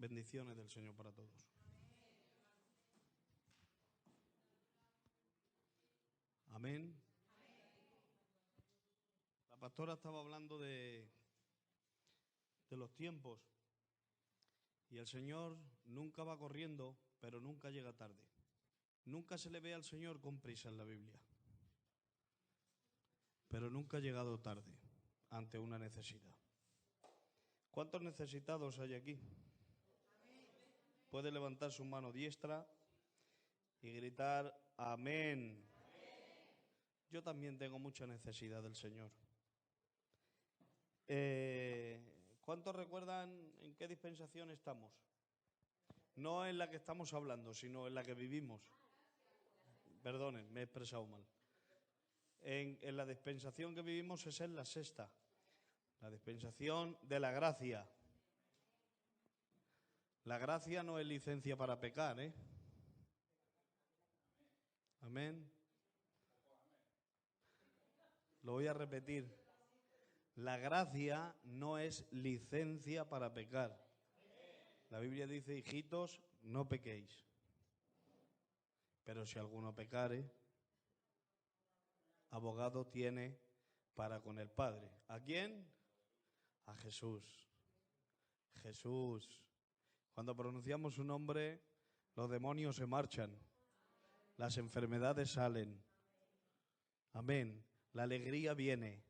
Bendiciones del Señor para todos. Amén. La pastora estaba hablando de los tiempos y el Señor nunca va corriendo, pero nunca llega tarde. Nunca se le ve al Señor con prisa en la Biblia, pero nunca ha llegado tarde ante una necesidad. ¿Cuántos necesitados hay aquí? Puede levantar su mano diestra y gritar amén. Yo también tengo mucha necesidad del Señor. ¿Cuántos recuerdan en qué dispensación estamos? No en la que estamos hablando, sino en la que vivimos. Perdonen, me he expresado mal. En la dispensación que vivimos es en la sexta, la dispensación de la gracia. La gracia no es licencia para pecar, ¿eh? Amén. Lo voy a repetir. La gracia no es licencia para pecar. La Biblia dice, hijitos, no pequéis. Pero si alguno pecare, abogado tiene para con el Padre. ¿A quién? A Jesús. Jesús. Cuando pronunciamos su nombre, los demonios se marchan. Las enfermedades salen. Amén. La alegría viene.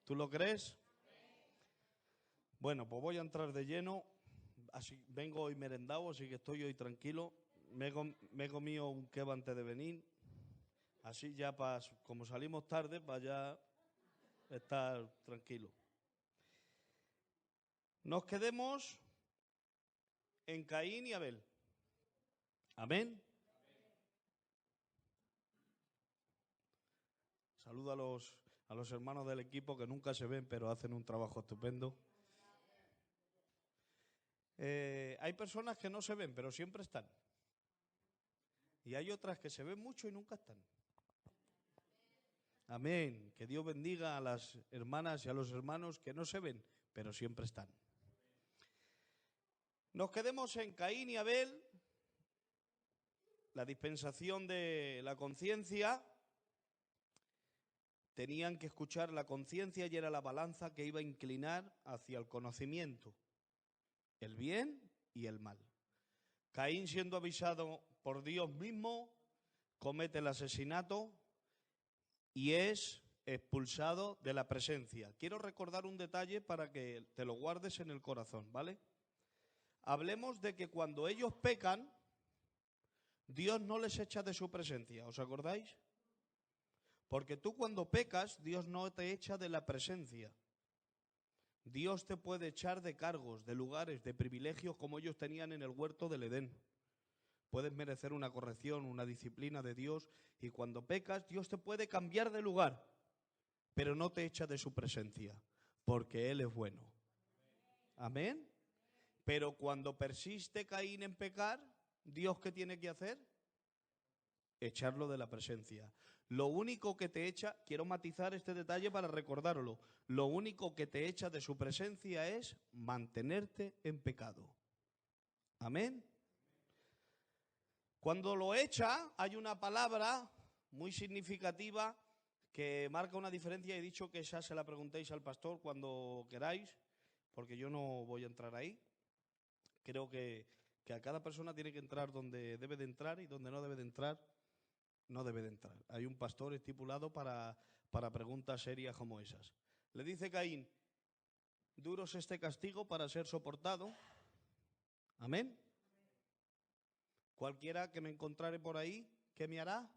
¿Tú lo crees? Bueno, pues voy a entrar de lleno. Así, vengo hoy merendado, así que estoy hoy tranquilo. Me he comido un kebab antes de venir. Así ya, como salimos tarde, para ya estar tranquilo. Nos quedemos en Caín y Abel. Amén. Saludo a los hermanos del equipo que nunca se ven, pero hacen un trabajo estupendo. Hay personas que no se ven, pero siempre están. Y hay otras que se ven mucho y nunca están. Amén. Que Dios bendiga a las hermanas y a los hermanos que no se ven, pero siempre están. Nos quedemos en Caín y Abel, la dispensación de la conciencia. Tenían que escuchar la conciencia y era la balanza que iba a inclinar hacia el conocimiento, el bien y el mal. Caín, siendo avisado por Dios mismo, comete el asesinato y es expulsado de la presencia. Quiero recordar un detalle para que te lo guardes en el corazón, ¿vale? Hablemos de que cuando ellos pecan, Dios no les echa de su presencia, ¿os acordáis? Porque tú cuando pecas, Dios no te echa de la presencia. Dios te puede echar de cargos, de lugares, de privilegios como ellos tenían en el huerto del Edén. Puedes merecer una corrección, una disciplina de Dios, y cuando pecas, Dios te puede cambiar de lugar, pero no te echa de su presencia, porque Él es bueno. Amén. Pero cuando persiste Caín en pecar, ¿Dios qué tiene que hacer? Echarlo de la presencia. Lo único que te echa, quiero matizar este detalle para recordároslo, lo único que te echa de su presencia es mantenerte en pecado. Amén. Cuando lo echa, hay una palabra muy significativa que marca una diferencia. He dicho que esa se la preguntéis al pastor cuando queráis, porque yo no voy a entrar ahí. Creo que a cada persona tiene que entrar donde debe de entrar y donde no debe de entrar, no debe de entrar. Hay un pastor estipulado para preguntas serias como esas. Le dice Caín, duro es este castigo para ser soportado. Amén. Cualquiera que me encontrare por ahí, ¿qué me hará?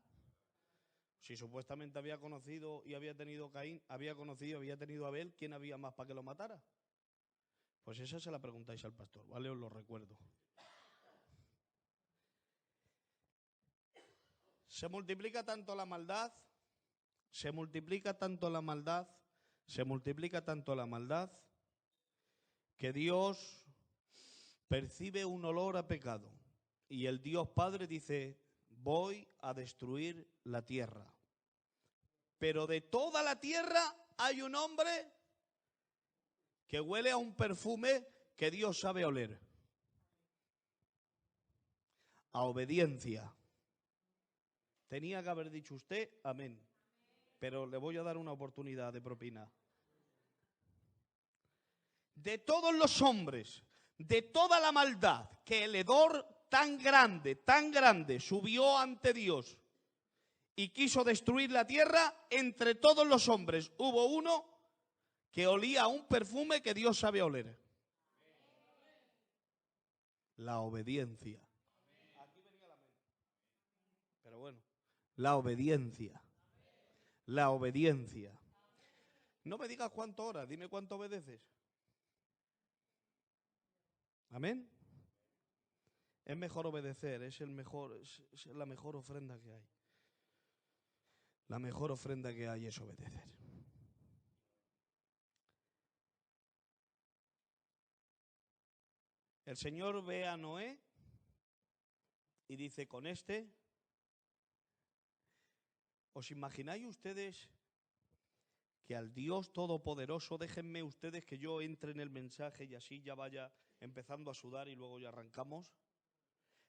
Si supuestamente había conocido y había tenido Caín, había tenido Abel, ¿quién había más para que lo matara? Pues esa se la preguntáis al pastor, ¿vale? Os lo recuerdo. Se multiplica tanto la maldad, se multiplica tanto la maldad, se multiplica tanto la maldad, que Dios percibe un olor a pecado. Y el Dios Padre dice, voy a destruir la tierra. Pero de toda la tierra hay un hombre que huele a un perfume que Dios sabe oler. a obediencia. Tenía que haber dicho usted amén, pero le voy a dar una oportunidad de propina. De todos los hombres, de toda la maldad que el hedor tan grande subió ante Dios y quiso destruir la tierra, entre todos los hombres hubo uno que olía a un perfume que Dios sabe oler. La obediencia. Aquí venía la mente. Pero bueno, la obediencia. La obediencia. No me digas cuánto horas, dime cuánto obedeces. Amén. Es mejor obedecer, es la mejor ofrenda que hay. La mejor ofrenda que hay es obedecer. El Señor ve a Noé y dice, con este, ¿os imagináis ustedes que al Dios Todopoderoso, déjenme ustedes que yo entre en el mensaje y así ya vaya empezando a sudar y luego ya arrancamos?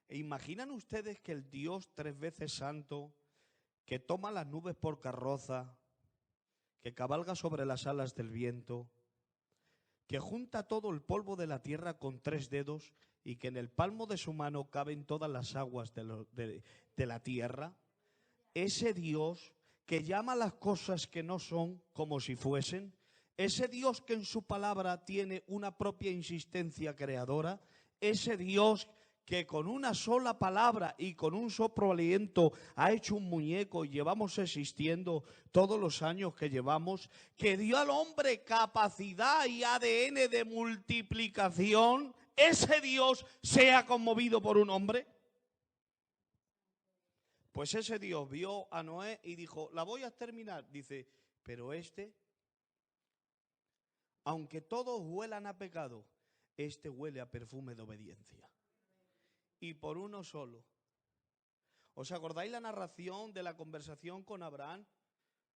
¿E imaginan ustedes que el Dios 3 veces santo, que toma las nubes por carroza, que cabalga sobre las alas del viento, que junta todo el polvo de la tierra con 3 dedos y que en el palmo de su mano caben todas las aguas de la tierra? Ese Dios que llama las cosas que no son como si fuesen, ese Dios que en su palabra tiene una propia insistencia creadora, ese Dios que con una sola palabra y con un soplo aliento ha hecho un muñeco y llevamos existiendo todos los años que llevamos, que dio al hombre capacidad y ADN de multiplicación, ese Dios sea conmovido por un hombre. Pues ese Dios vio a Noé y dijo, la voy a exterminar. Dice, pero aunque todos huelan a pecado, huele a perfume de obediencia. Y por uno solo. ¿Os acordáis la narración de la conversación con Abraham?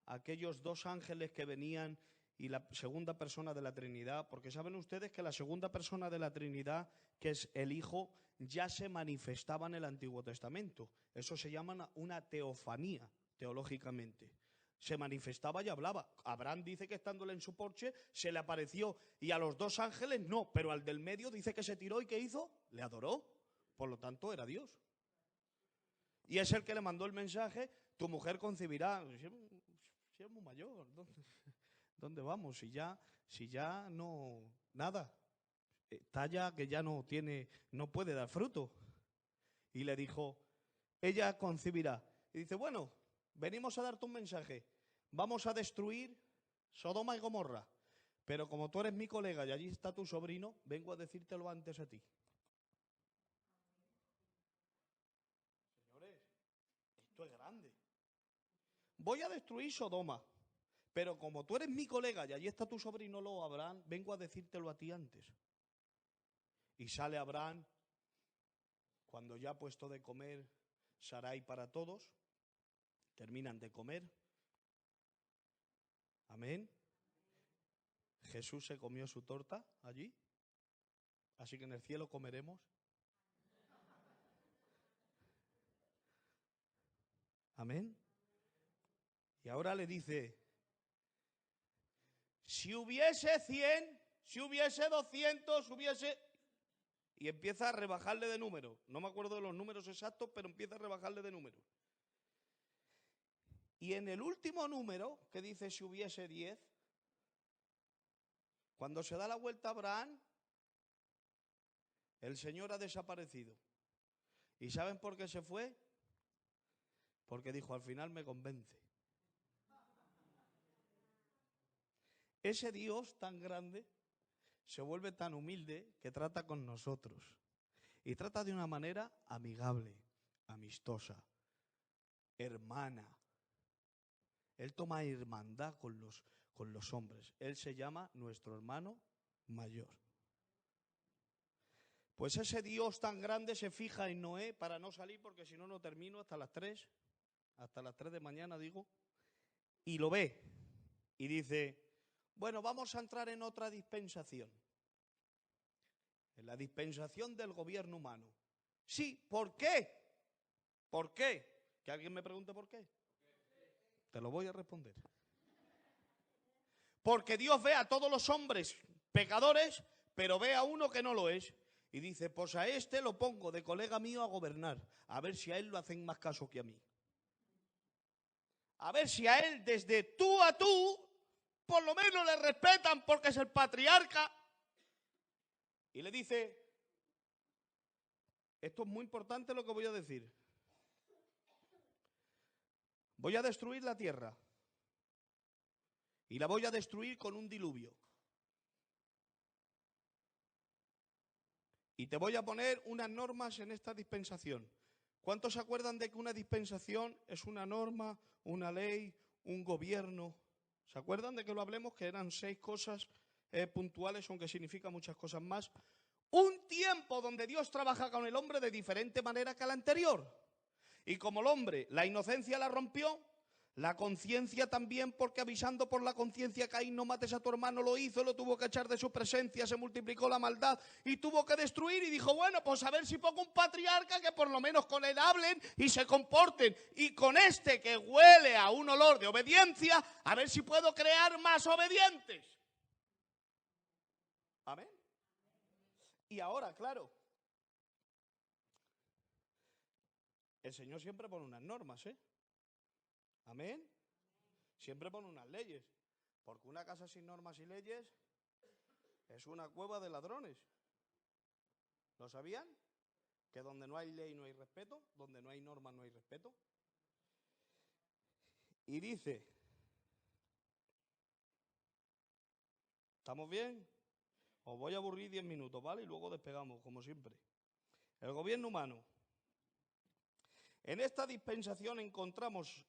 Aquellos 2 ángeles que venían y la segunda persona de la Trinidad, porque saben ustedes que la segunda persona de la Trinidad, que es el Hijo, ya se manifestaba en el Antiguo Testamento. Eso se llama una teofanía, teológicamente. Se manifestaba y hablaba. Abraham dice que estándole en su porche se le apareció y a los 2 ángeles no, pero al del medio dice que se tiró y ¿qué hizo? Le adoró. Por lo tanto era Dios. Y es el que le mandó el mensaje, tu mujer concebirá. Si es muy mayor, ¿dónde vamos? Si ya no, nada. Talla que ya no puede dar fruto. Y le dijo, ella concebirá. Y dice, bueno, venimos a darte un mensaje. Vamos a destruir Sodoma y Gomorra. Pero como tú eres mi colega y allí está tu sobrino, vengo a decírtelo antes a ti. Señores, esto es grande. Voy a destruir Sodoma. Pero como tú eres mi colega y allí está tu sobrino Abraham, vengo a decírtelo a ti antes. Y sale Abraham, cuando ya ha puesto de comer Sarai para todos, terminan de comer. Amén. Jesús se comió su torta allí, así que en el cielo comeremos. Amén. Y ahora le dice, si hubiese 100, si hubiese 200, Y empieza a rebajarle de número. No me acuerdo de los números exactos, pero empieza a rebajarle de número. Y en el último número, que dice si hubiese 10, cuando se da la vuelta a Abraham, el Señor ha desaparecido. ¿Y saben por qué se fue? Porque dijo, al final me convence. Ese Dios tan grande se vuelve tan humilde que trata con nosotros. Y trata de una manera amigable, amistosa, hermana. Él toma hermandad con los hombres. Él se llama nuestro hermano mayor. Pues ese Dios tan grande se fija en Noé para no salir, porque si no, no termino hasta las 3. Hasta las 3 de mañana, digo. Y lo ve. Y dice, bueno, vamos a entrar en otra dispensación. En la dispensación del gobierno humano. Sí, ¿por qué? ¿Por qué? Que alguien me pregunte por qué. Te lo voy a responder. Porque Dios ve a todos los hombres pecadores, pero ve a uno que no lo es. Y dice, pues a este lo pongo de colega mío a gobernar. A ver si a él lo hacen más caso que a mí. A ver si a él desde tú a tú, por lo menos le respetan porque es el patriarca. Y le dice, esto es muy importante lo que voy a decir. Voy a destruir la tierra. Y la voy a destruir con un diluvio. Y te voy a poner unas normas en esta dispensación. ¿Cuántos se acuerdan de que una dispensación es una norma, una ley, un gobierno? ¿Se acuerdan de que lo hablemos? Que eran 6 cosas puntuales, aunque significa muchas cosas más. Un tiempo donde Dios trabaja con el hombre de diferente manera que el anterior. Y como el hombre, la inocencia la rompió, la conciencia también, porque avisando por la conciencia Caín, no mates a tu hermano, lo hizo, lo tuvo que echar de su presencia, se multiplicó la maldad y tuvo que destruir y dijo, bueno, pues a ver si pongo un patriarca que por lo menos con él hablen y se comporten, y con este que huele a un olor de obediencia, a ver si puedo crear más obedientes. Amén. Y ahora, claro, el Señor siempre pone unas normas, ¿eh? Amén. Siempre pone unas leyes. Porque una casa sin normas y leyes es una cueva de ladrones. ¿Lo sabían? Que donde no hay ley no hay respeto, donde no hay normas no hay respeto. Y dice, ¿estamos bien? Os voy a aburrir 10 minutos, ¿vale? Y luego despegamos, como siempre. El gobierno humano. En esta dispensación encontramos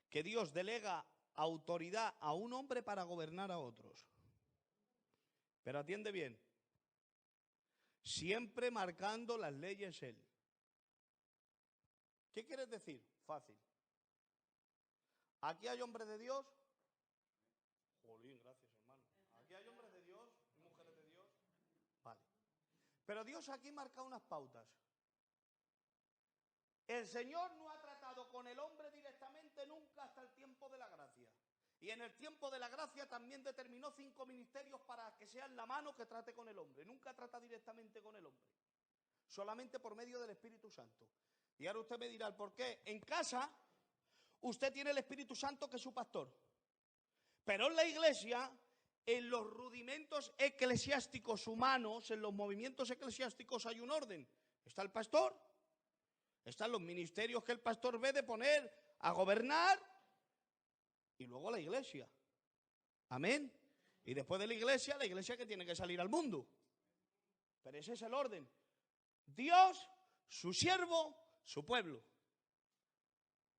que Dios delega autoridad a un hombre para gobernar a otros. Pero atiende bien. Siempre marcando las leyes él. ¿Qué quieres decir? Fácil. ¿Aquí hay hombres de Dios? Jolín, gracias, hermano. ¿Aquí hay hombres de Dios y mujeres de Dios? Vale. Pero Dios aquí marca unas pautas. El Señor no ha tratado con el hombre directamente nunca hasta el tiempo de la gracia. Y en el tiempo de la gracia también determinó 5 ministerios para que sean la mano que trate con el hombre. Nunca trata directamente con el hombre. Solamente por medio del Espíritu Santo. Y ahora usted me dirá el por qué. En casa, usted tiene el Espíritu Santo que es su pastor. Pero en la iglesia, en los rudimentos eclesiásticos humanos, en los movimientos eclesiásticos hay un orden. Está el pastor, están los ministerios que el pastor ve de poner a gobernar y luego la iglesia. Amén. Y después de la iglesia que tiene que salir al mundo. Pero ese es el orden. Dios, su siervo, su pueblo.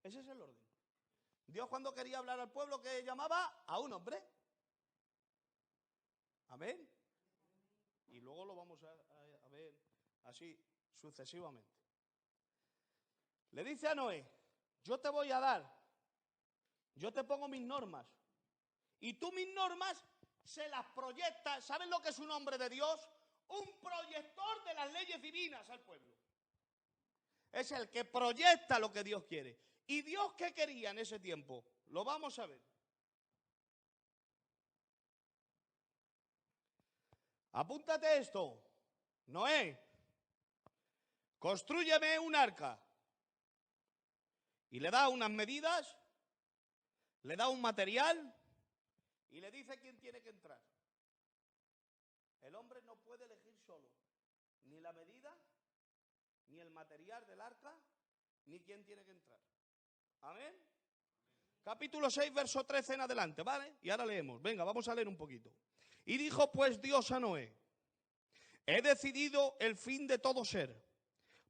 Ese es el orden. Dios cuando quería hablar al pueblo, que llamaba a un hombre. Amén. Y luego lo vamos a ver así sucesivamente. Le dice a Noé, yo te voy a dar, yo te pongo mis normas. Y tú mis normas se las proyectas. ¿Saben lo que es un hombre de Dios? Un proyector de las leyes divinas al pueblo. Es el que proyecta lo que Dios quiere. ¿Y Dios qué quería en ese tiempo? Lo vamos a ver. Apúntate esto. Noé, constrúyeme un arca. Y le da unas medidas, le da un material y le dice quién tiene que entrar. El hombre no puede elegir solo ni la medida, ni el material del arca, ni quién tiene que entrar. ¿Amén? Capítulo 6, verso 13 en adelante, ¿vale? Y ahora leemos. Venga, vamos a leer un poquito. Y dijo pues Dios a Noé, he decidido el fin de todo ser,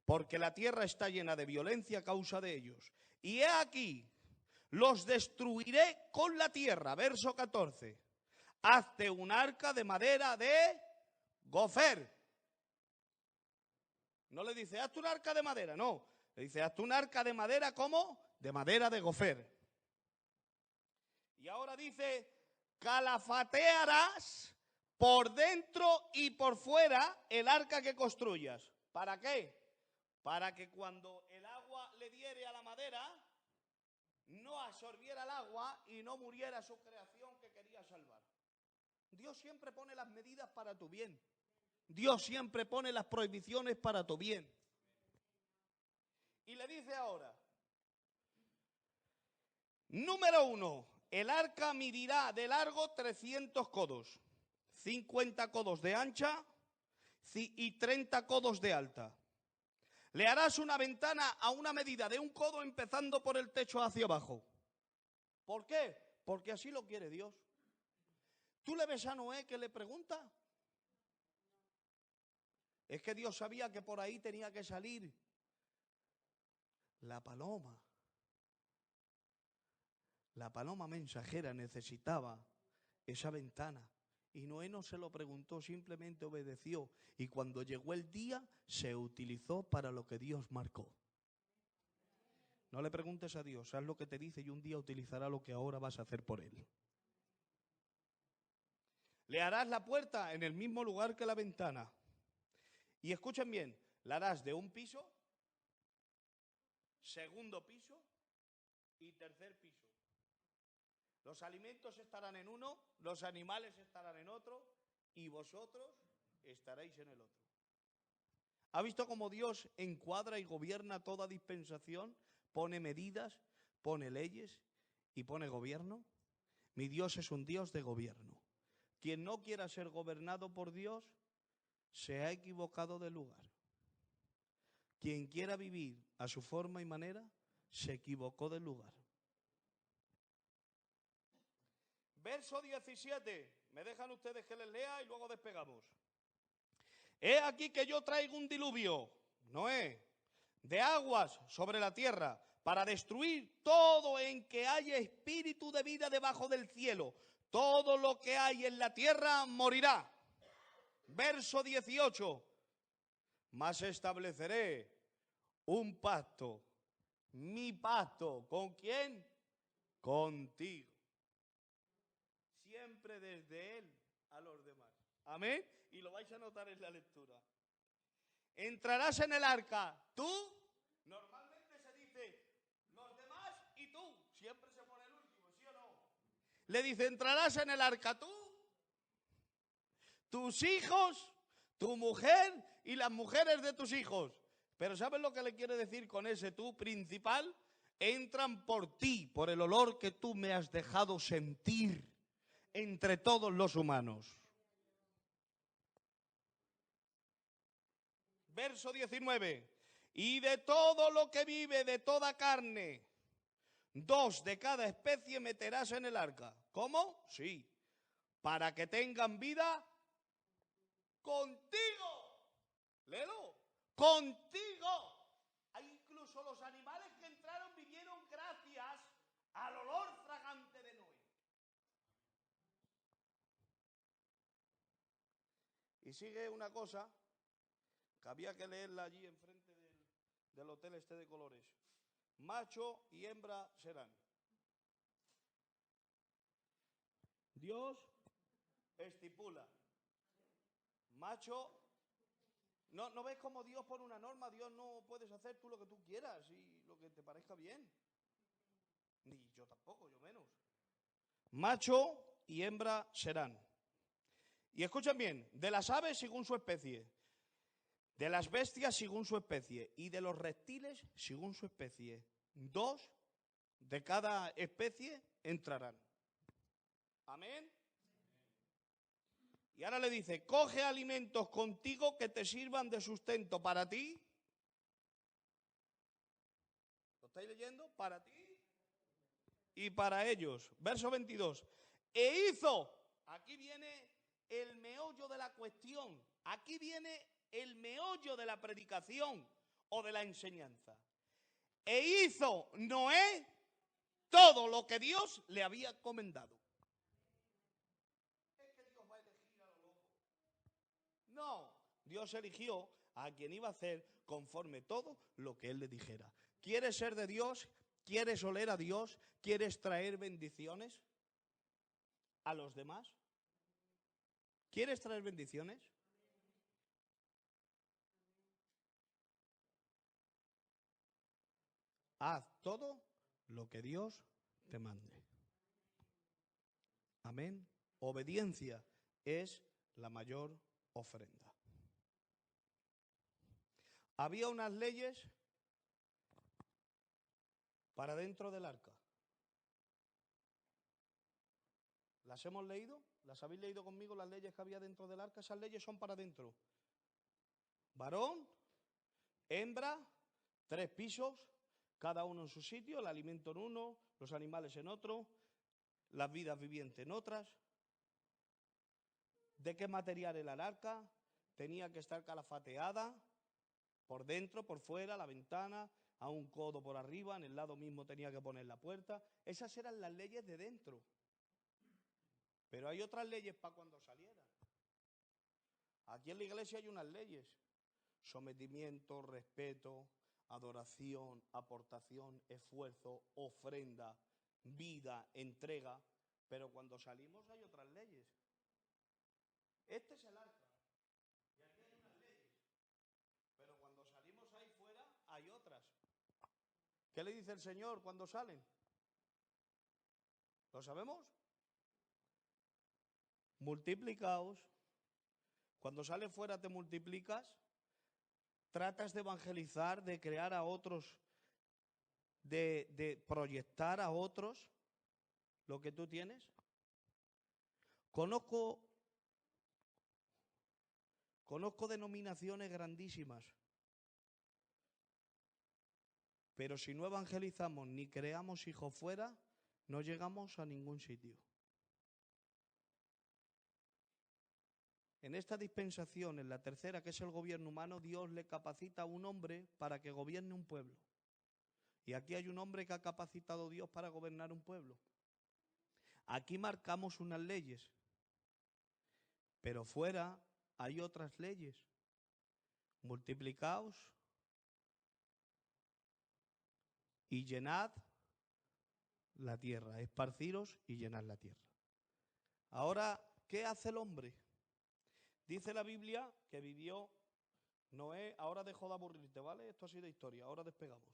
porque la tierra está llena de violencia a causa de ellos. Y he aquí, los destruiré con la tierra. Verso 14. Hazte un arca de madera de gofer. No le dice, hazte un arca de madera, no. Le dice, hazte un arca de madera, ¿cómo? De madera de gofer. Y ahora dice, calafatearás por dentro y por fuera el arca que construyas. ¿Para qué? para que cuando el agua le diere a la madera, no absorbiera el agua y no muriera su creación que quería salvar. Dios siempre pone las medidas para tu bien. Dios siempre pone las prohibiciones para tu bien. Y le dice ahora, número 1, el arca medirá de largo 300 codos, 50 codos de ancha y 30 codos de alta. Le harás una ventana a una medida de 1 codo empezando por el techo hacia abajo. ¿Por qué? Porque así lo quiere Dios. ¿Tú le ves a Noé que le pregunta? Es que Dios sabía que por ahí tenía que salir la paloma. La paloma mensajera necesitaba esa ventana. Y Noé no se lo preguntó, simplemente obedeció. Y cuando llegó el día, se utilizó para lo que Dios marcó. No le preguntes a Dios, haz lo que te dice y un día utilizará lo que ahora vas a hacer por él. Le harás la puerta en el mismo lugar que la ventana. Y escuchen bien, la harás de 1 piso, 2.º piso y 3.er piso. Los alimentos estarán en uno, los animales estarán en otro y vosotros estaréis en el otro. ¿Ha visto cómo Dios encuadra y gobierna toda dispensación? Pone medidas, pone leyes y pone gobierno. Mi Dios es un Dios de gobierno. Quien no quiera ser gobernado por Dios se ha equivocado de lugar. Quien quiera vivir a su forma y manera se equivocó de lugar. Verso 17. Me dejan ustedes que les lea y luego despegamos. He aquí que yo traigo un diluvio, Noé, de aguas sobre la tierra para destruir todo en que haya espíritu de vida debajo del cielo. Todo lo que hay en la tierra morirá. Verso 18. Mas estableceré un pacto, mi pacto, ¿con quién? Contigo. Siempre desde Él a los demás. Amén. Y lo vais a notar en la lectura. Entrarás en el arca, tú, normalmente se dice los demás y tú. Siempre se pone el último, ¿sí o no? Le dice, entrarás en el arca tú, tus hijos, tu mujer y las mujeres de tus hijos. Pero ¿sabes lo que le quiere decir con ese tú principal? Entran por ti, por el olor que tú me has dejado sentir entre todos los humanos. Verso 19. Y de todo lo que vive, de toda carne, 2 de cada especie meterás en el arca. ¿Cómo? Sí. Para que tengan vida contigo. Léelo. Contigo. Incluso los animales que entraron vivieron gracias al olor fragante de Noé. Y sigue una cosa que había que leerla allí enfrente del hotel este de colores. Macho y hembra serán. Dios estipula. Macho. ¿No ves cómo Dios pone una norma? Dios no puedes hacer tú lo que tú quieras y lo que te parezca bien. Ni yo tampoco, yo menos. Macho y hembra serán. Y escuchen bien, de las aves según su especie, de las bestias según su especie y de los reptiles según su especie. 2 de cada especie entrarán. Amén. Y ahora le dice, coge alimentos contigo que te sirvan de sustento para ti. ¿Lo estáis leyendo? Para ti y para ellos. Verso 22. E hizo, aquí viene el meollo de la cuestión, aquí viene el meollo de la predicación o de la enseñanza. E hizo Noé todo lo que Dios le había encomendado. ¿Es que Dios va a elegir a lo loco? No, Dios eligió a quien iba a hacer conforme todo lo que Él le dijera. ¿Quieres ser de Dios? ¿Quieres oler a Dios? ¿Quieres traer bendiciones a los demás? ¿Quieres traer bendiciones? haz todo lo que Dios te mande. Amén. Obediencia es la mayor ofrenda. Había unas leyes para dentro del arca. ¿Las hemos leído? ¿Las habéis leído conmigo las leyes que había dentro del arca? Esas leyes son para dentro. Varón, hembra, 3 pisos, cada uno en su sitio, el alimento en uno, los animales en otro, las vidas vivientes en otras. ¿De qué material era el arca? Tenía que estar calafateada por dentro, por fuera, la ventana, a un codo por arriba, en el lado mismo tenía que poner la puerta. Esas eran las leyes de dentro. Pero hay otras leyes para cuando saliera. Aquí en la iglesia hay unas leyes. Sometimiento, respeto, adoración, aportación, esfuerzo, ofrenda, vida, entrega. Pero cuando salimos hay otras leyes. Este es el arca. Y aquí hay unas leyes. Pero cuando salimos ahí fuera hay otras. ¿Qué le dice el Señor cuando salen? ¿Lo sabemos? Multiplicaos. Cuando sales fuera te multiplicas. Tratas de evangelizar, de crear a otros, de proyectar a otros lo que tú tienes. Conozco denominaciones grandísimas, pero si no evangelizamos ni creamos hijos fuera, no llegamos a ningún sitio. En esta dispensación, en la tercera, que es el gobierno humano, Dios le capacita a un hombre para que gobierne un pueblo. Y aquí hay un hombre que ha capacitado a Dios para gobernar un pueblo. Aquí marcamos unas leyes, pero fuera hay otras leyes. Multiplicaos y llenad la tierra, esparciros y llenad la tierra. Ahora, ¿qué hace el hombre? Dice la Biblia que vivió Noé. Ahora dejo de aburrirte, ¿vale? Esto ha sido historia, ahora despegamos.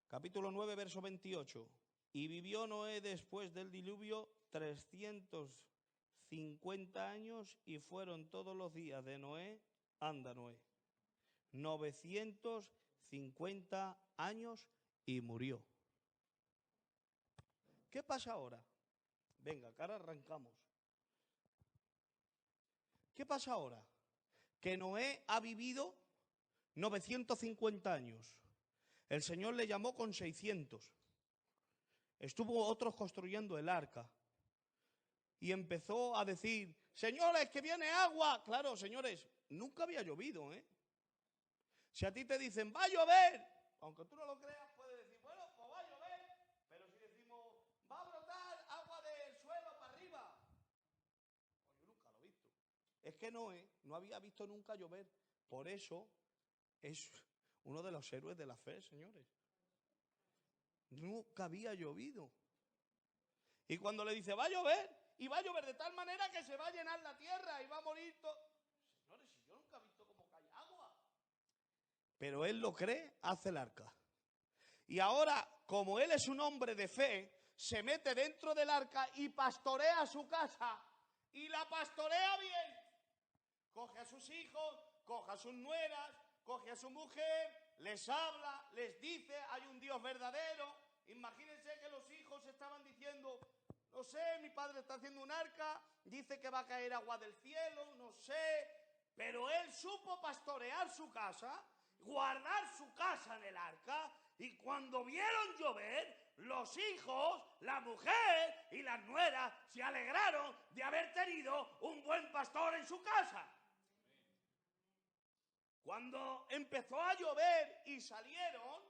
Capítulo 9, verso 28. Y vivió Noé después del diluvio 350 años y fueron todos los días de Noé, anda Noé, 950 años y murió. ¿Qué pasa ahora? Venga, que ahora arrancamos. ¿Qué pasa ahora? Que Noé ha vivido 950 años. El Señor le llamó con 600. Estuvo otros construyendo el arca. Y empezó a decir, señores, que viene agua. Claro, señores, nunca había llovido, ¿eh? Si a ti te dicen, va a llover, aunque tú no lo creas, puedes decir, bueno, pues va a llover. Pero si decimos, va a brotar agua del suelo para arriba, pues yo nunca lo he visto. Es que Noé no había visto nunca llover. Por eso es uno de los héroes de la fe, señores. Nunca había llovido. Y cuando le dice, va a llover, y va a llover de tal manera que se va a llenar la tierra y va a morir todo. Señores, si yo nunca he visto cómo cae agua. Pero él lo cree, hace el arca. Y ahora, como él es un hombre de fe, se mete dentro del arca y pastorea su casa. Y la pastorea bien. Coge a sus hijos, coge a sus nueras, coge a su mujer, les habla, les dice, hay un Dios verdadero. Imagínense que los hijos estaban diciendo, no sé, mi padre está haciendo un arca, dice que va a caer agua del cielo, no sé. Pero él supo pastorear su casa, guardar su casa en el arca, y cuando vieron llover, los hijos, la mujer y las nueras se alegraron de haber tenido un buen pastor en su casa. Cuando empezó a llover y salieron,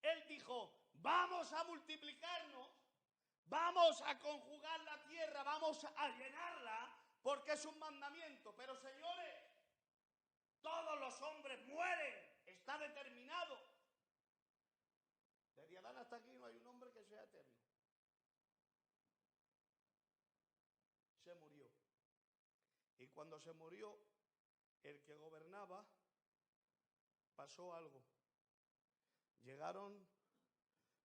él dijo, vamos a multiplicarnos, vamos a conjugar la tierra, vamos a llenarla, porque es un mandamiento. Pero señores, todos los hombres mueren, está determinado. Desde Adán hasta aquí no hay un hombre que sea eterno. Se murió. Y cuando se murió, el que gobernaba pasó algo. Llegaron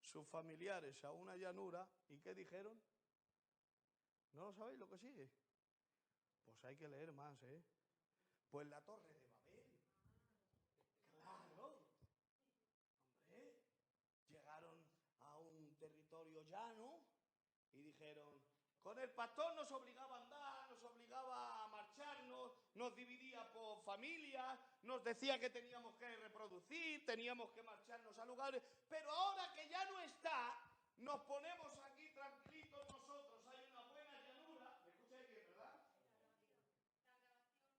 sus familiares a una llanura y ¿qué dijeron? ¿No lo sabéis lo que sigue? Pues hay que leer más, ¿eh? Pues la Torre de Babel. Claro. Hombre, llegaron a un territorio llano y dijeron, con el pastor nos obligaba a andar, nos obligaba a marcharnos, nos dividía por familias, nos decía que teníamos que reproducir, teníamos que marcharnos a lugares, pero ahora que ya no está, nos ponemos aquí tranquilitos nosotros, hay una buena llanura. ¿Me escucháis bien, verdad?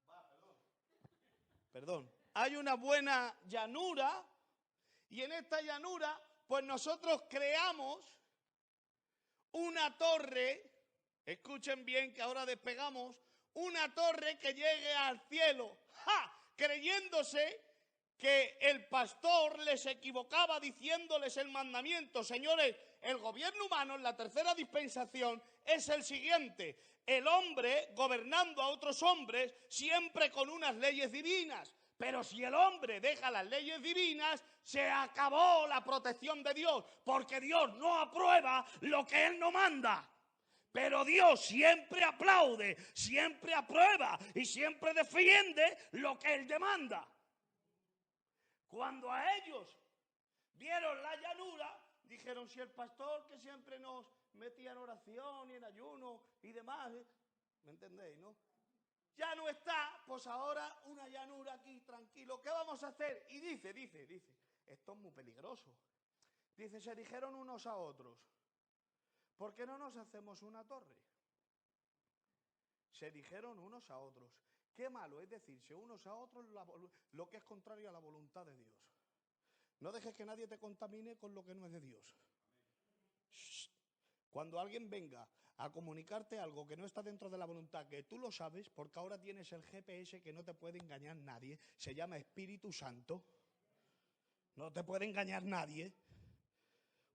Va, perdón. Perdón. Hay una buena llanura y en esta llanura, pues nosotros creamos una torre. Escuchen bien que ahora despegamos una torre que llegue al cielo, ¡ja!, creyéndose que el pastor les equivocaba diciéndoles el mandamiento. Señores, el gobierno humano en la tercera dispensación es el siguiente: el hombre gobernando a otros hombres siempre con unas leyes divinas. Pero si el hombre deja las leyes divinas, se acabó la protección de Dios, porque Dios no aprueba lo que Él no manda. Pero Dios siempre aplaude, siempre aprueba y siempre defiende lo que Él demanda. Cuando a ellos vieron la llanura, dijeron, si el pastor que siempre nos metía en oración y en ayuno y demás, ¿me entendéis, no? Ya no está, pues ahora una llanura aquí, tranquilo, ¿qué vamos a hacer? Y dice, esto es muy peligroso. Dice, se dijeron unos a otros, ¿por qué no nos hacemos una torre? Se dijeron unos a otros. Qué malo es decirse unos a otros lo que es contrario a la voluntad de Dios. No dejes que nadie te contamine con lo que no es de Dios. Shh. Cuando alguien venga a comunicarte algo que no está dentro de la voluntad, que tú lo sabes, porque ahora tienes el GPS que no te puede engañar nadie, se llama Espíritu Santo, no te puede engañar nadie,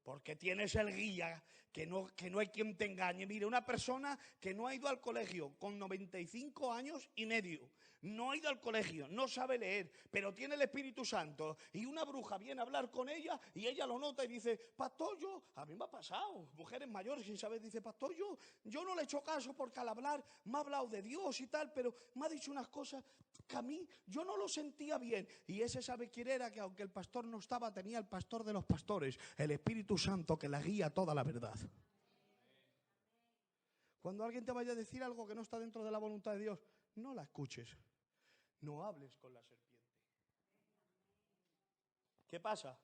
porque tienes el guía, que no hay quien te engañe. Mire, una persona que no ha ido al colegio con 95 años y medio, no ha ido al colegio, no sabe leer, pero tiene el Espíritu Santo, y una bruja viene a hablar con ella y ella lo nota y dice, pastor, a mí me ha pasado, mujeres mayores sin saber, dice, pastor, yo no le he hecho caso porque al hablar me ha hablado de Dios y tal, pero me ha dicho unas cosas que a mí yo no lo sentía bien. Y ese sabe quién era, que aunque el pastor no estaba, tenía el pastor de los pastores, el Espíritu Santo, que la guía toda la verdad. Cuando alguien te vaya a decir algo que no está dentro de la voluntad de Dios, no la escuches, no hables con la serpiente. ¿Qué pasa?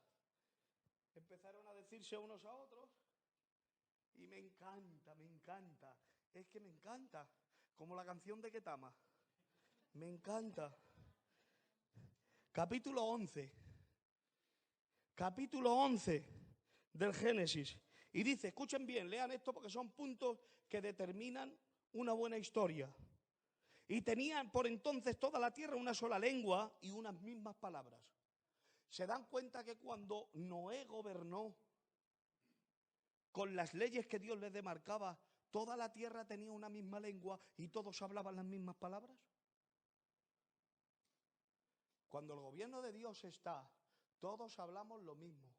Empezaron a decirse unos a otros y me encanta, es que me encanta, como la canción de Ketama, me encanta. Capítulo 11 del Génesis. Y dice, escuchen bien, lean esto porque son puntos que determinan una buena historia. Y tenían por entonces toda la tierra una sola lengua y unas mismas palabras. ¿Se dan cuenta que cuando Noé gobernó con las leyes que Dios les demarcaba, toda la tierra tenía una misma lengua y todos hablaban las mismas palabras? Cuando el gobierno de Dios está, todos hablamos lo mismo.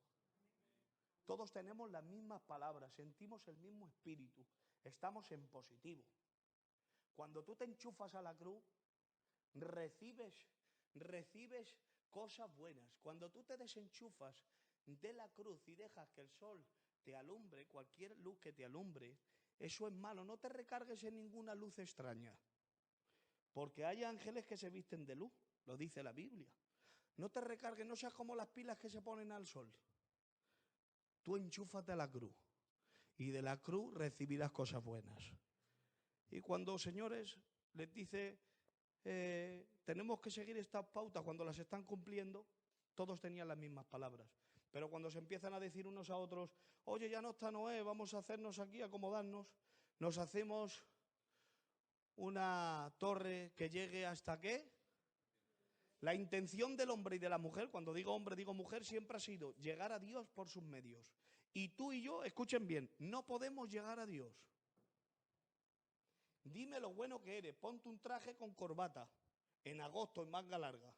Todos tenemos las mismas palabras, sentimos el mismo espíritu, estamos en positivo. Cuando tú te enchufas a la cruz, recibes cosas buenas. Cuando tú te desenchufas de la cruz y dejas que el sol te alumbre, cualquier luz que te alumbre, eso es malo. No te recargues en ninguna luz extraña, porque hay ángeles que se visten de luz, lo dice la Biblia. No te recargues, no seas como las pilas que se ponen al sol. Tú enchúfate a la cruz y de la cruz recibirás cosas buenas. Y cuando, señores, les dice, tenemos que seguir estas pautas, cuando las están cumpliendo, todos tenían las mismas palabras. Pero cuando se empiezan a decir unos a otros, oye, ya no está Noé, vamos a hacernos aquí, acomodarnos, nos hacemos una torre que llegue hasta ¿qué? La intención del hombre y de la mujer, cuando digo hombre, digo mujer, siempre ha sido llegar a Dios por sus medios. Y tú y yo, escuchen bien, no podemos llegar a Dios. Dime lo bueno que eres, ponte un traje con corbata, en agosto, en manga larga.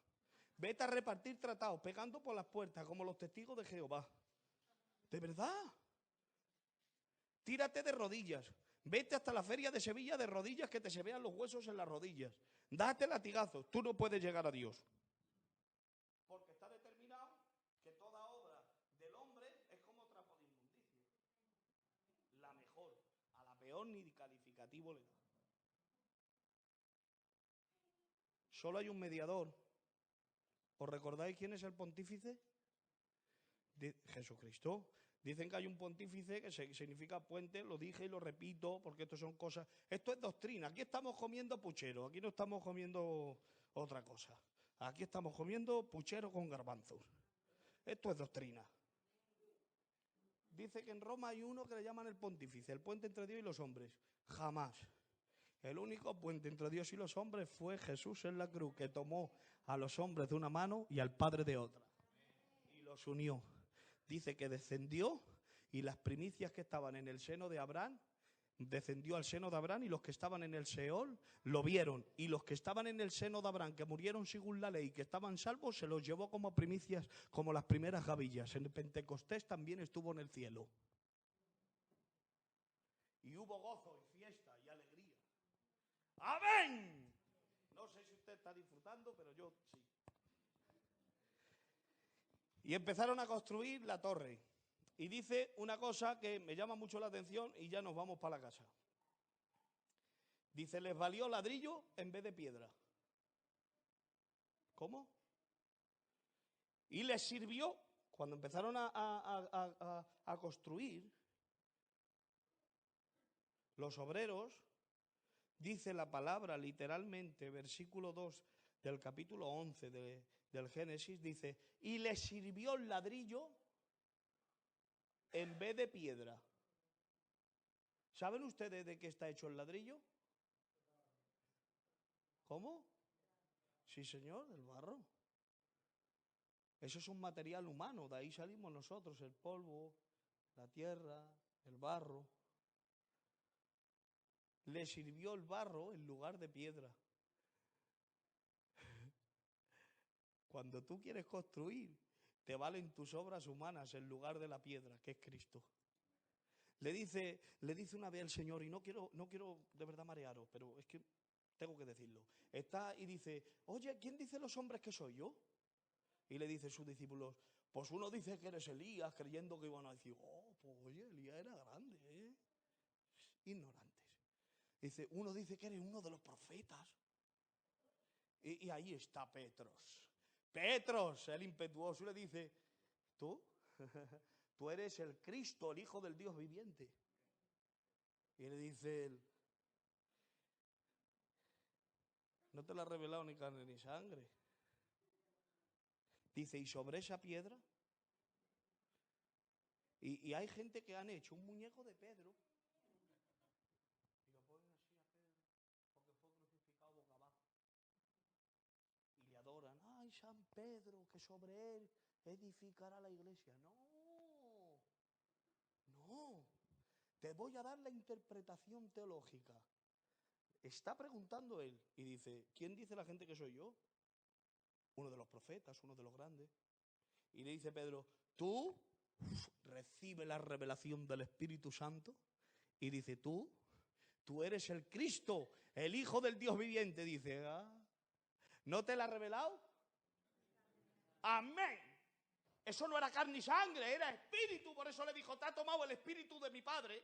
Vete a repartir tratados, pegando por las puertas, como los testigos de Jehová. ¿De verdad? Tírate de rodillas. Vete hasta la feria de Sevilla de rodillas, que te se vean los huesos en las rodillas. Date latigazos. Tú no puedes llegar a Dios. Porque está determinado que toda obra del hombre es como trapo de inmundicia. La mejor, a la peor ni calificativo le da. Solo hay un mediador. ¿Os recordáis quién es el pontífice? De Jesucristo. Dicen que hay un pontífice que significa puente, lo dije y lo repito, porque esto son cosas, esto es doctrina. Aquí estamos comiendo puchero, aquí no estamos comiendo otra cosa. Aquí estamos comiendo puchero con garbanzos. Esto es doctrina. Dice que en Roma hay uno que le llaman el pontífice, el puente entre Dios y los hombres. Jamás. El único puente entre Dios y los hombres fue Jesús en la cruz, que tomó a los hombres de una mano y al Padre de otra. Y los unió. Dice que descendió y las primicias que estaban en el seno de Abraham, descendió al seno de Abraham y los que estaban en el Seol lo vieron. Y los que estaban en el seno de Abraham, que murieron según la ley, que estaban salvos, se los llevó como primicias, como las primeras gavillas. En el Pentecostés también estuvo en el cielo. Y hubo gozo y fiesta y alegría. ¡Amén! No sé si usted está disfrutando, pero yo sí. Y empezaron a construir la torre. Y dice una cosa que me llama mucho la atención y ya nos vamos para la casa. Dice, les valió ladrillo en vez de piedra. ¿Cómo? Y les sirvió, cuando empezaron a construir, los obreros, dice la palabra literalmente, versículo 2 del capítulo 11 del Génesis, dice, y les sirvió el ladrillo en vez de piedra. ¿Saben ustedes de qué está hecho el ladrillo? ¿Cómo? Sí, señor, del barro. Eso es un material humano, de ahí salimos nosotros, el polvo, la tierra, el barro. Le sirvió el barro en lugar de piedra. Cuando tú quieres construir, te valen tus obras humanas en lugar de la piedra, que es Cristo. Le dice una vez el Señor, y no quiero de verdad marearos, pero es que tengo que decirlo. Está y dice, oye, ¿quién dice los hombres que soy yo? Y le dice a sus discípulos, pues uno dice que eres Elías, creyendo que iban a decir, oh, pues oye, Elías era grande, ¿eh? Ignorantes. Dice, uno dice que eres uno de los profetas. Y ahí está Petros. Petros, el impetuoso, le dice, ¿tú? Tú eres el Cristo, el Hijo del Dios viviente. Y le dice él, no te lo ha revelado ni carne ni sangre. Dice, ¿y sobre esa piedra? Y hay gente que han hecho un muñeco de Pedro y lo ponen así a Pedro porque fue crucificado boca abajo. Y le adoran, ay, San Pedro, que sobre él edificará la iglesia. No, no. Te voy a dar la interpretación teológica. Está preguntando él y dice, ¿quién dice la gente que soy yo? Uno de los profetas, uno de los grandes. Y le dice Pedro, tú recibe la revelación del Espíritu Santo. Y dice, tú eres el Cristo, el Hijo del Dios viviente. Dice, ¿no te la ha revelado? Amén. Eso no era carne y sangre, era espíritu. Por eso le dijo, te ha tomado el espíritu de mi Padre.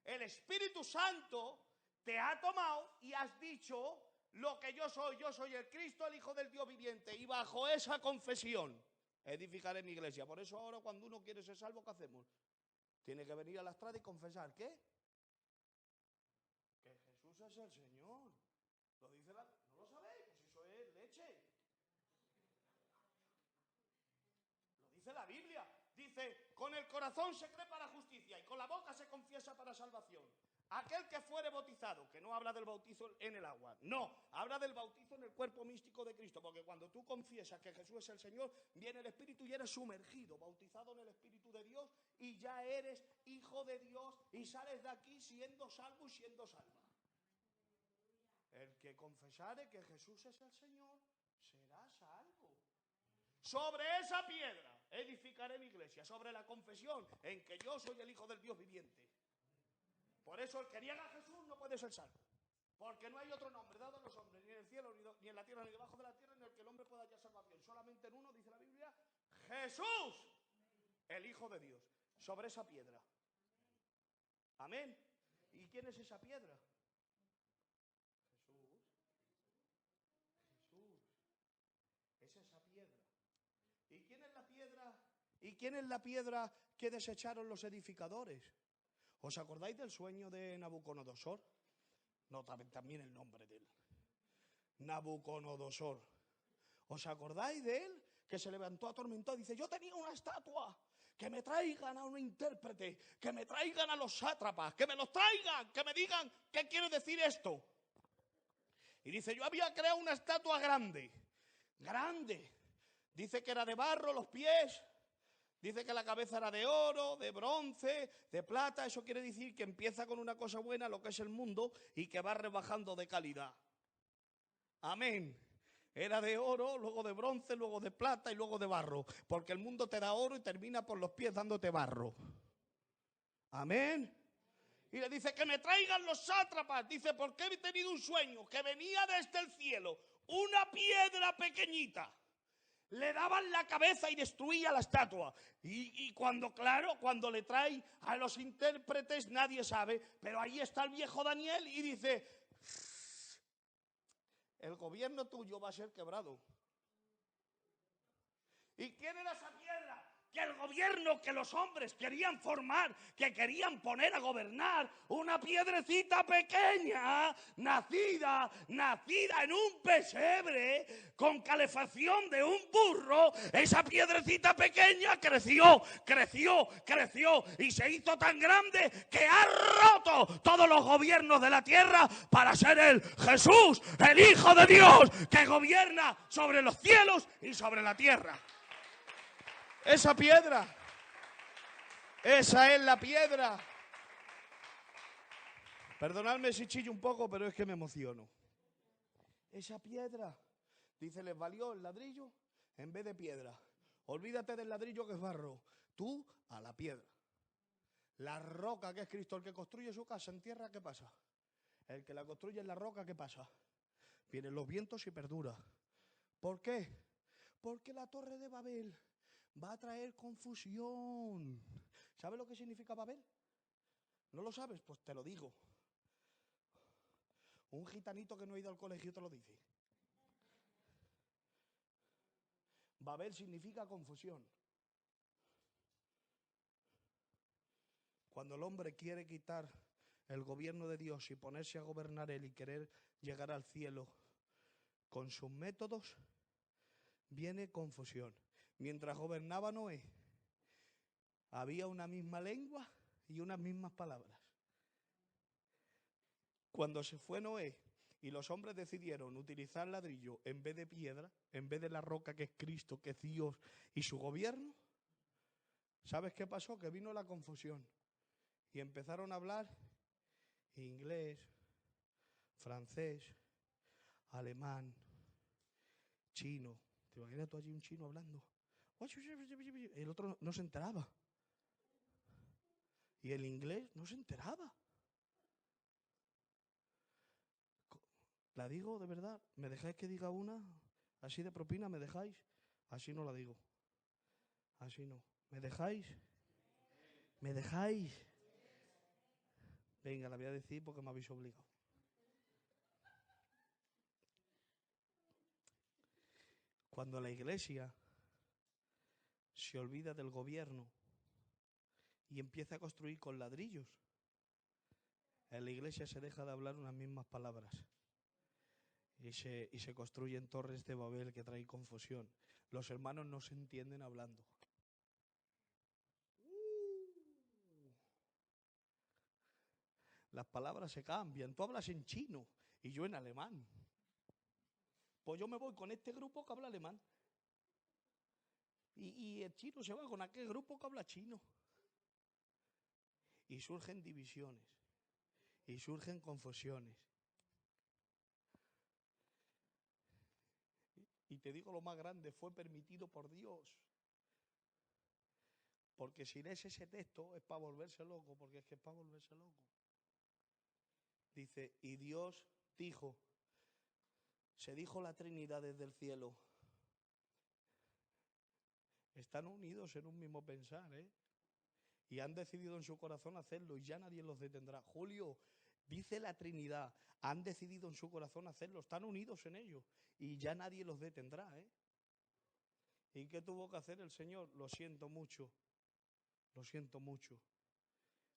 El Espíritu Santo te ha tomado y has dicho lo que yo soy el Cristo, el Hijo del Dios viviente. Y bajo esa confesión edificaré mi iglesia. Por eso ahora cuando uno quiere ser salvo, ¿qué hacemos? Tiene que venir a la estrada y confesar, ¿qué? Que Jesús es el Señor. Lo dice la... ¿No lo sabéis? Pues eso es leche. Lo dice la Biblia. Dice, con el corazón se cree para justicia y con la boca se confiesa para salvación. Aquel que fuere bautizado, que no habla del bautizo en el agua, no, habla del bautizo en el cuerpo místico de Cristo, porque cuando tú confiesas que Jesús es el Señor, viene el Espíritu y eres sumergido, bautizado en el Espíritu de Dios y ya eres hijo de Dios y sales de aquí siendo salvo y siendo salva. El que confesare que Jesús es el Señor será salvo. Sobre esa piedra edificaré mi iglesia, sobre la confesión en que yo soy el Hijo del Dios viviente. Por eso el que niega a Jesús no puede ser salvo. Porque no hay otro nombre dado a los hombres, ni en el cielo, ni en la tierra, ni debajo de la tierra, en el que el hombre pueda hallar salvación. Solamente en uno, dice la Biblia, Jesús, el Hijo de Dios, sobre esa piedra. Amén. ¿Y quién es esa piedra? Jesús. Jesús. Es esa piedra. ¿Y quién es la piedra? ¿Y quién es la piedra que desecharon los edificadores? ¿Os acordáis del sueño de Nabucodonosor? No, también el nombre de él. Nabucodonosor. ¿Os acordáis de él? Que se levantó atormentado. Dice, yo tenía una estatua. Que me traigan a un intérprete. Que me traigan a los sátrapas. Que me los traigan. Que me digan qué quiere decir esto. Y dice, yo había creado una estatua grande. Grande. Dice que era de barro los pies. Dice que la cabeza era de oro, de bronce, de plata. Eso quiere decir que empieza con una cosa buena, lo que es el mundo, y que va rebajando de calidad. Amén. Era de oro, luego de bronce, luego de plata y luego de barro. Porque el mundo te da oro y termina por los pies dándote barro. Amén. Y le dice que me traigan los sátrapas. Dice, porque he tenido un sueño que venía desde el cielo. Una piedra pequeñita. Le daban la cabeza y destruía la estatua. Y cuando le trae a los intérpretes, nadie sabe. Pero ahí está el viejo Daniel y dice, el gobierno tuyo va a ser quebrado. ¿Y quién era esa piedra? Que el gobierno que los hombres querían formar, que querían poner a gobernar, una piedrecita pequeña, nacida en un pesebre, con calefacción de un burro, esa piedrecita pequeña creció y se hizo tan grande que ha roto todos los gobiernos de la tierra para ser el Jesús, el Hijo de Dios, que gobierna sobre los cielos y sobre la tierra. Esa piedra, esa es la piedra. Perdonadme si chillo un poco, pero es que me emociono. Esa piedra, dice, les valió el ladrillo en vez de piedra. Olvídate del ladrillo que es barro, tú a la piedra. La roca que es Cristo, el que construye su casa en tierra, ¿qué pasa? El que la construye en la roca, ¿qué pasa? Vienen los vientos y perdura. ¿Por qué? Porque la torre de Babel va a traer confusión. ¿Sabes lo que significa Babel? ¿No lo sabes? Pues te lo digo. Un gitanito que no ha ido al colegio te lo dice. Babel significa confusión. Cuando el hombre quiere quitar el gobierno de Dios y ponerse a gobernar él y querer llegar al cielo con sus métodos, viene confusión. Mientras gobernaba Noé, había una misma lengua y unas mismas palabras. Cuando se fue Noé y los hombres decidieron utilizar ladrillo en vez de piedra, en vez de la roca que es Cristo, que es Dios y su gobierno, ¿sabes qué pasó? Que vino la confusión y empezaron a hablar inglés, francés, alemán, chino. ¿Te imaginas tú allí un chino hablando? El otro no se enteraba. Y el inglés no se enteraba. ¿La digo de verdad? ¿Me dejáis que diga una? ¿Así de propina me dejáis? Así no la digo. Así no. ¿Me dejáis? ¿Me dejáis? Venga, la voy a decir porque me habéis obligado. Cuando la iglesia se olvida del gobierno y empieza a construir con ladrillos, en la iglesia se deja de hablar unas mismas palabras y se construyen torres de Babel que traen confusión. Los hermanos no se entienden hablando. Las palabras se cambian. Tú hablas en chino y yo en alemán. Pues yo me voy con este grupo que habla alemán. Y el chino se va con aquel grupo que habla chino. Y surgen divisiones. Y surgen confusiones. Y te digo lo más grande, fue permitido por Dios. Porque si lees ese texto es para volverse loco, porque es que es para volverse loco. Dice, y Dios dijo, se dijo la Trinidad desde el cielo. Están unidos en un mismo pensar, ¿eh? Y han decidido en su corazón hacerlo y ya nadie los detendrá. Julio, dice la Trinidad, han decidido en su corazón hacerlo, están unidos en ello y ya nadie los detendrá, ¿eh? ¿Y qué tuvo que hacer el Señor? Lo siento mucho,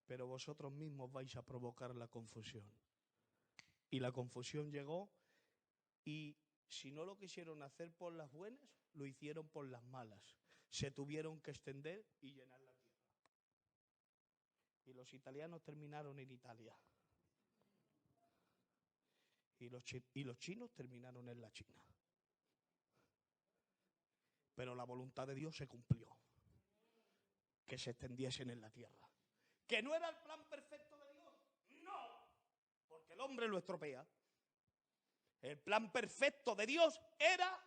pero vosotros mismos vais a provocar la confusión. Y la confusión llegó y si no lo quisieron hacer por las buenas, lo hicieron por las malas. Se tuvieron que extender y llenar la tierra. Y los italianos terminaron en Italia. Y los chinos terminaron en la China. Pero la voluntad de Dios se cumplió. Que se extendiesen en la tierra. ¿Que no era el plan perfecto de Dios? No, porque el hombre lo estropea. El plan perfecto de Dios era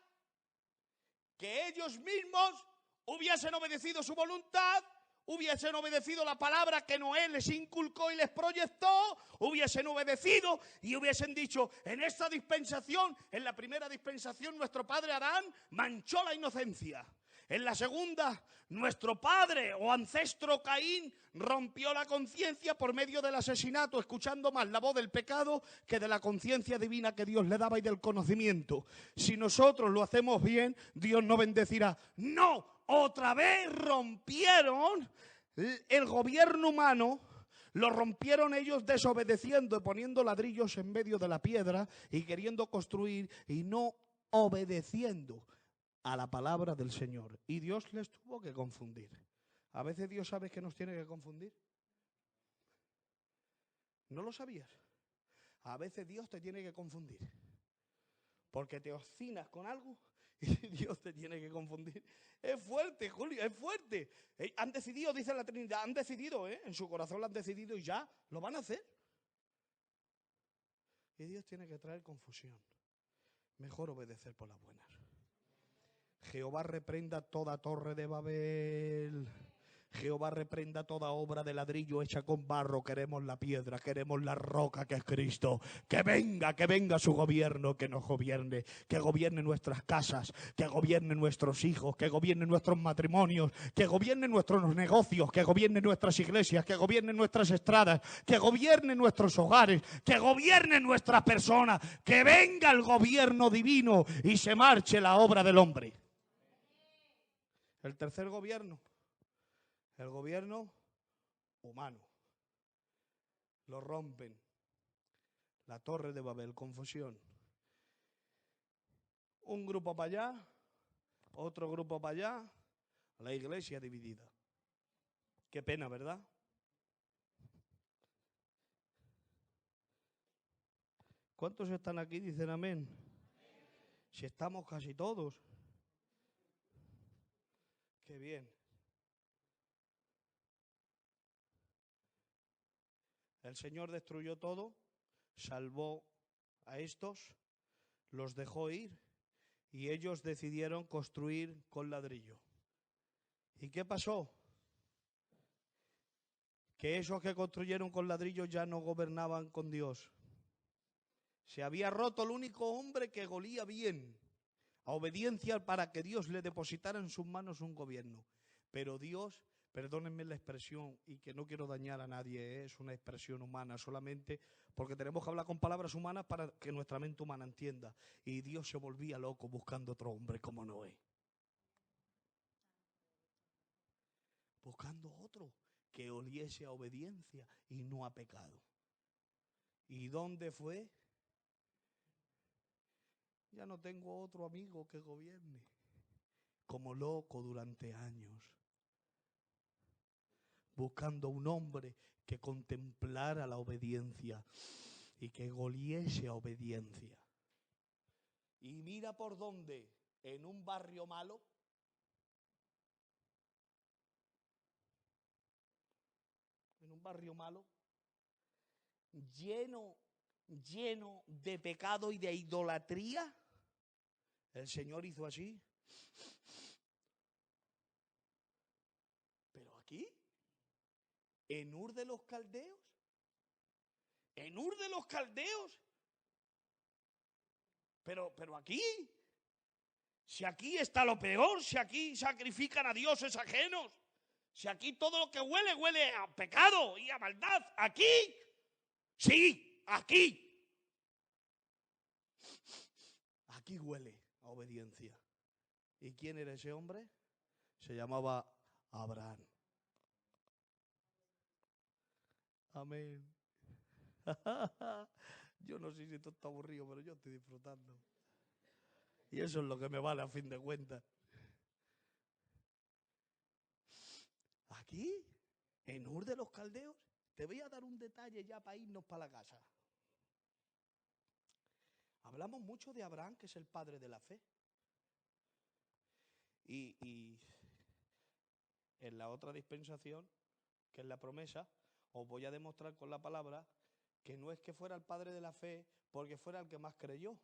que ellos mismos hubiesen obedecido su voluntad, hubiesen obedecido la palabra que Noé les inculcó y les proyectó, hubiesen obedecido y hubiesen dicho, en esta dispensación, en la primera dispensación, nuestro padre Adán manchó la inocencia. En la segunda, nuestro padre o ancestro Caín rompió la conciencia por medio del asesinato, escuchando más la voz del pecado que de la conciencia divina que Dios le daba y del conocimiento. Si nosotros lo hacemos bien, Dios no bendecirá. No, otra vez rompieron el gobierno humano. Lo rompieron ellos desobedeciendo y poniendo ladrillos en medio de la piedra y queriendo construir y no obedeciendo a la palabra del Señor. Y Dios les tuvo que confundir. A veces Dios sabe que nos tiene que confundir. ¿No lo sabías? A veces Dios te tiene que confundir. Porque te obstinas con algo y Dios te tiene que confundir. Es fuerte, Julio, es fuerte. Han decidido, dice la Trinidad, han decidido, en su corazón lo han decidido y ya lo van a hacer. Y Dios tiene que traer confusión. Mejor obedecer por las buenas. Jehová reprenda toda torre de Babel. Jehová reprenda toda obra de ladrillo hecha con barro. Queremos la piedra, queremos la roca que es Cristo. Que venga su gobierno, que nos gobierne. Que gobierne nuestras casas, que gobierne nuestros hijos, que gobierne nuestros matrimonios, que gobierne nuestros negocios, que gobierne nuestras iglesias, que gobierne nuestras estradas, que gobierne nuestros hogares, que gobierne nuestras personas. Que venga el gobierno divino y se marche la obra del hombre. El tercer gobierno, el gobierno humano. Lo rompen. La torre de Babel, confusión. Un grupo para allá, otro grupo para allá, la iglesia dividida. Qué pena, ¿verdad? ¿Cuántos están aquí? Dicen amén. Si estamos casi todos. Qué bien. El Señor destruyó todo, salvó a estos, los dejó ir y ellos decidieron construir con ladrillo. ¿Y qué pasó? Que esos que construyeron con ladrillo ya no gobernaban con Dios. Se había roto el único hombre que golía bien, a obediencia para que Dios le depositara en sus manos un gobierno. Pero Dios, perdónenme la expresión y que no quiero dañar a nadie, es una expresión humana solamente porque tenemos que hablar con palabras humanas para que nuestra mente humana entienda. Y Dios se volvía loco buscando otro hombre como Noé. Buscando otro que oliese a obediencia y no a pecado. ¿Y dónde fue? Ya no tengo otro amigo que gobierne. Como loco durante años. Buscando un hombre que contemplara la obediencia y que goliese a obediencia. Y mira por dónde, en un barrio malo, lleno de pecado y de idolatría, El Señor hizo así. Pero aquí, en Ur de los Caldeos, en Ur de los Caldeos, pero aquí, si aquí está lo peor, si aquí sacrifican a dioses ajenos, si aquí todo lo que huele, huele a pecado y a maldad, aquí, sí, aquí huele a obediencia. ¿Y quién era ese hombre? Se llamaba Abraham. Amén. Yo no sé si esto está aburrido, pero yo estoy disfrutando. Y eso es lo que me vale a fin de cuentas. Aquí, en Ur de los Caldeos, te voy a dar un detalle ya para irnos para la casa. Hablamos mucho de Abraham, que es el padre de la fe. Y en la otra dispensación, que es la promesa, os voy a demostrar con la palabra que no es que fuera el padre de la fe porque fuera el que más creyó,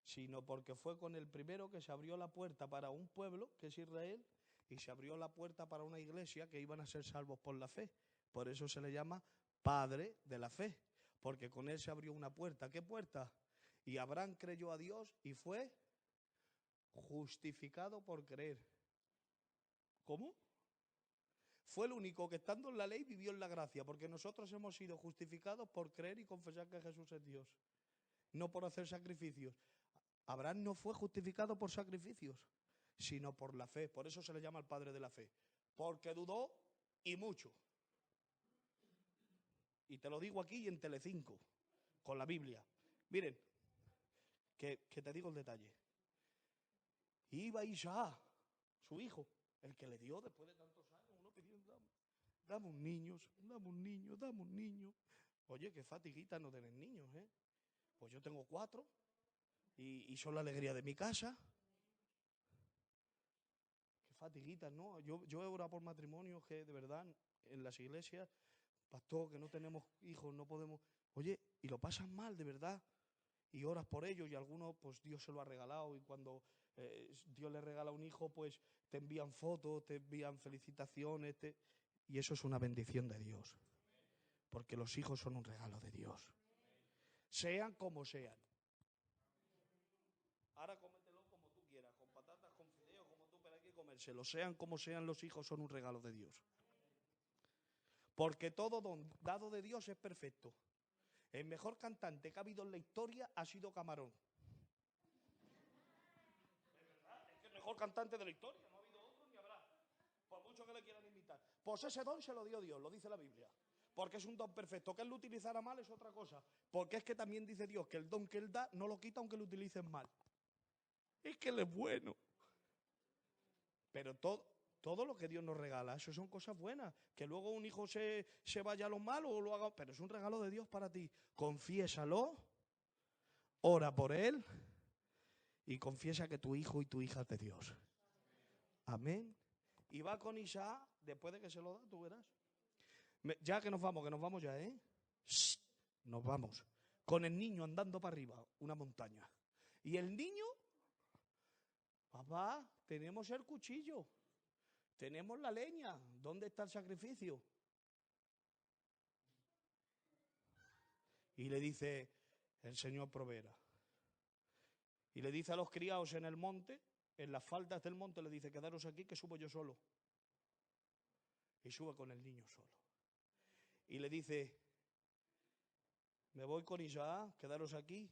sino porque fue con el primero que se abrió la puerta para un pueblo, que es Israel, y se abrió la puerta para una iglesia que iban a ser salvos por la fe. Por eso se le llama padre de la fe, porque con él se abrió una puerta. ¿Qué puerta? Y Abraham creyó a Dios y fue justificado por creer. ¿Cómo? Fue el único que estando en la ley vivió en la gracia, porque nosotros hemos sido justificados por creer y confesar que Jesús es Dios, no por hacer sacrificios. Abraham no fue justificado por sacrificios, sino por la fe. Por eso se le llama el padre de la fe, porque dudó y mucho. Y te lo digo aquí en Telecinco, con la Biblia. Miren, que te digo el detalle. Iba Isaac, su hijo, el que le dio después de tantos años, uno pidiendo, dame un niño, dame un niño, dame un niño. Oye, qué fatiguita no tener niños, ¿eh? Pues yo tengo 4 y son la alegría de mi casa. Qué fatiguitas, ¿no? Yo he orado por matrimonios que de verdad en las iglesias, pastor, que no tenemos hijos, no podemos. Oye, y lo pasan mal, de verdad. Y oras por ellos y algunos, pues Dios se lo ha regalado. Y cuando Dios le regala un hijo, pues te envían fotos, te envían felicitaciones. Y eso es una bendición de Dios. Porque los hijos son un regalo de Dios. Sean como sean. Ahora cómetelo como tú quieras, con patatas, con fideos, como tú, pero hay que comérselo. Sean como sean, los hijos son un regalo de Dios. Porque todo don dado de Dios es perfecto. El mejor cantante que ha habido en la historia ha sido Camarón. Es verdad, es que el mejor cantante de la historia, no ha habido otro ni habrá. Por mucho que le quieran imitar. Pues ese don se lo dio Dios, lo dice la Biblia. Porque es un don perfecto. Que él lo utilizara mal es otra cosa. Porque es que también dice Dios que el don que él da no lo quita aunque lo utilicen mal. Es que él es bueno. Pero todo lo que Dios nos regala, eso son cosas buenas. Que luego un hijo se vaya a lo malo o lo haga, pero es un regalo de Dios para ti. Confiésalo, ora por él y confiesa que tu hijo y tu hija es de Dios. Amén. Y va con Isaac, después de que se lo da, tú verás. Ya que nos vamos ya, ¿eh? Shh, nos vamos. Con el niño andando para arriba, una montaña. Y el niño, papá, tenemos el cuchillo. Tenemos la leña. ¿Dónde está el sacrificio? Y le dice, el Señor proveerá. Y le dice a los criados en el monte, en las faldas del monte, le dice, quedaros aquí que subo yo solo. Y sube con el niño solo. Y le dice, me voy con Isaac, quedaros aquí,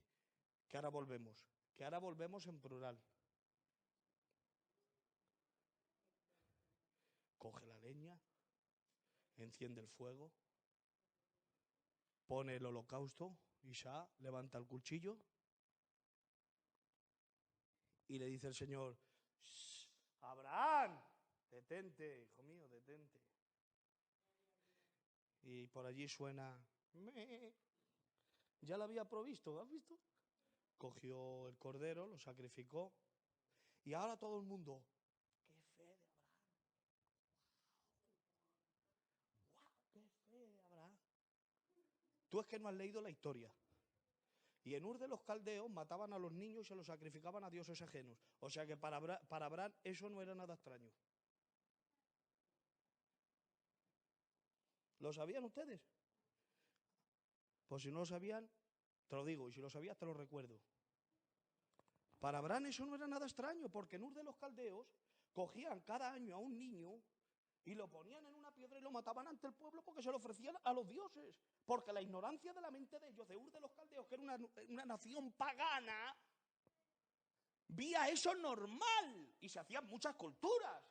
que ahora volvemos. Que ahora volvemos en plural. Coge la leña, enciende el fuego, pone el holocausto, Isaac levanta el cuchillo y le dice el Señor, Abraham, detente, hijo mío, detente. Y por allí suena, ya lo había provisto, ¿has visto? Cogió el cordero, lo sacrificó y ahora todo el mundo, qué fe de Abraham. ¡Wow! ¡Qué fe de Abraham! Tú es que no has leído la historia. Y en Ur de los Caldeos mataban a los niños y se los sacrificaban a dioses ajenos. O sea que para Abraham eso no era nada extraño. ¿Lo sabían ustedes? Pues si no lo sabían, te lo digo, y si lo sabías, te lo recuerdo. Para Abraham eso no era nada extraño, porque en Ur de los Caldeos cogían cada año a un niño y lo ponían en una piedra y lo mataban ante el pueblo porque se lo ofrecían a los dioses. Porque la ignorancia de la mente de ellos, de Ur de los Caldeos, que era una nación pagana, vía eso normal y se hacían muchas culturas.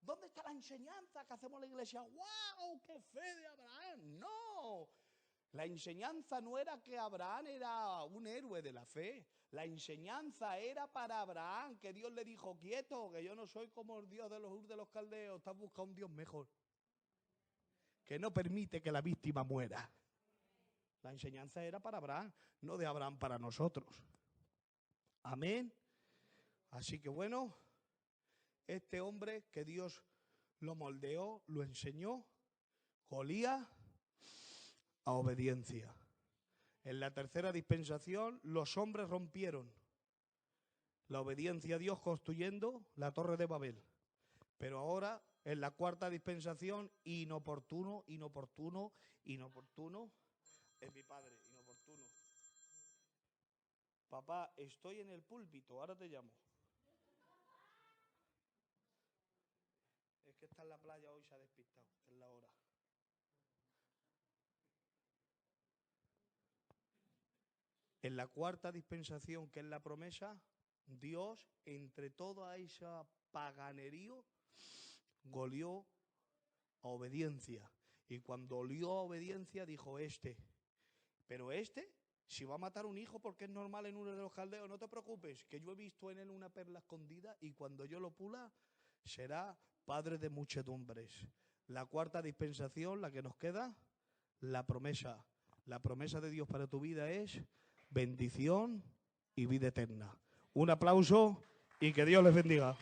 ¿Dónde está la enseñanza que hacemos en la iglesia? ¡Wow! ¡Qué fe de Abraham! ¡No! La enseñanza no era que Abraham era un héroe de la fe. La enseñanza era para Abraham, que Dios le dijo, quieto, que yo no soy como el Dios de los Ur de los Caldeos, estás buscando un Dios mejor, que no permite que la víctima muera. La enseñanza era para Abraham, no de Abraham para nosotros. Amén. Así que bueno, este hombre que Dios lo moldeó, lo enseñó, Goliat, a obediencia. En la tercera dispensación, los hombres rompieron la obediencia a Dios construyendo la Torre de Babel. Pero ahora, en la cuarta dispensación, inoportuno, es mi padre, inoportuno. Papá, estoy en el púlpito, ahora te llamo. Es que está en la playa hoy, se ha despistado, es la hora. En la cuarta dispensación, que es la promesa, Dios, entre toda esa paganerío, golió a obediencia. Y cuando olió a obediencia, dijo pero si va a matar un hijo porque es normal en uno de los caldeos, no te preocupes, que yo he visto en él una perla escondida y cuando yo lo pula, será padre de muchedumbres. La cuarta dispensación, la que nos queda, la promesa. La promesa de Dios para tu vida es bendición y vida eterna. Un aplauso y que Dios les bendiga.